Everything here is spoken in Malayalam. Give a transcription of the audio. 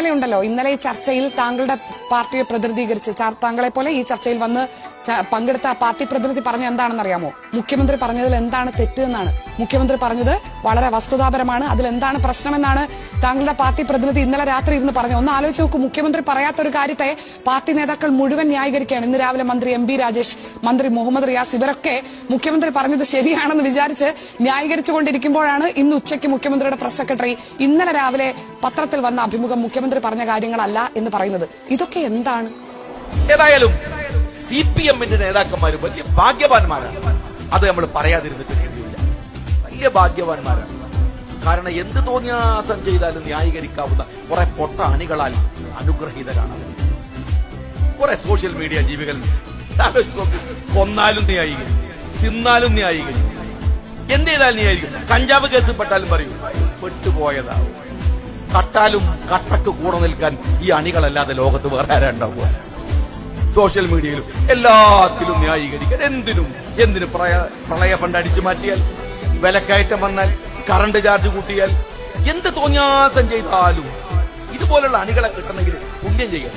ഉണ്ടല്ലോ ഇന്നലെ ഈ ചർച്ചയിൽ താങ്കളുടെ പാർട്ടിയെ പ്രതിനിധീകരിച്ച് താങ്കളെ പോലെ ഈ ചർച്ചയിൽ വന്ന് പങ്കെടുത്ത പാർട്ടി പ്രതിനിധി പറഞ്ഞ എന്താണെന്നറിയാമോ? മുഖ്യമന്ത്രി പറഞ്ഞതിൽ എന്താണ് തെറ്റ് എന്നാണ്. മുഖ്യമന്ത്രി പറഞ്ഞത് വളരെ വസ്തുതാപരമാണ്, അതിൽ എന്താണ് പ്രശ്നമെന്നാണ് താങ്കളുടെ പാർട്ടി പ്രതിനിധി ഇന്നലെ രാത്രി ഇരുന്ന് പറഞ്ഞു. ഒന്ന് ആലോചിച്ച് നോക്കൂ, മുഖ്യമന്ത്രി പറയാത്തൊരു കാര്യത്തെ പാർട്ടി നേതാക്കൾ മുഴുവൻ ന്യായീകരിക്കുകയാണ്. ഇന്ന് രാവിലെ മന്ത്രി എം ബി രാജേഷ്, മന്ത്രി മുഹമ്മദ് റിയാസ്, ഇവരൊക്കെ മുഖ്യമന്ത്രി പറഞ്ഞത് ശരിയാണെന്ന് വിചാരിച്ച് ന്യായീകരിച്ചുകൊണ്ടിരിക്കുമ്പോഴാണ് ഇന്ന് ഉച്ചയ്ക്ക് മുഖ്യമന്ത്രിയുടെ പ്രസ് സെക്രട്ടറി ഇന്നലെ രാവിലെ പത്രത്തിൽ വന്ന അഭിമുഖം മുഖ്യമന്ത്രി പറഞ്ഞ കാര്യങ്ങളല്ല എന്ന് പറയുന്നത്. ഇതൊക്കെ എന്താണ്? ഏതായാലും CPM-ന്റെ നേതാക്കന്മാർ വലിയ ഭാഗ്യവാന്മാരാണ്. അത് നമ്മൾ പറയാതിരുന്നിട്ട് കാര്യമില്ല. വലിയ ഭാഗ്യവാന്മാരാണ്. കാരണം എന്ത് തോന്നിയാസം ചെയ്താലും ന്യായീകരിക്കാവുന്ന കുറെ പൊട്ട അണികളാൽ അനുഗ്രഹീതരാണ്. കുറെ സോഷ്യൽ മീഡിയ ജീവികൾ കൊന്നാലും ന്യായീകരിക്കും, തിന്നാലും ന്യായീകരിക്കും, എന്ത് ചെയ്താലും ന്യായീകരിക്കും. കഞ്ചാവ് കേസ് പെട്ടാലും പറയും പെട്ടുപോയതാവും. കട്ടാലും കട്ടക്ക് കൂടെ നിൽക്കാൻ ഈ അണികളല്ലാതെ ലോകത്ത് വേറെ ആരാണ്ടാവുക? സോഷ്യൽ മീഡിയയിലും എല്ലാത്തിലും ന്യായീകരിക്കാൻ എന്തിനു പ്രളയ ഫണ്ട് അടിച്ചു മാറ്റിയാൽ, വിലക്കയറ്റം വന്നാൽ, കറണ്ട് ചാർജ് കൂട്ടിയാൽ, എന്ത് തോന്നിയാസം ചെയ്താലും ഇതുപോലുള്ള അണികളെ കിട്ടണമെങ്കിൽ പുണ്യം ചെയ്യാം.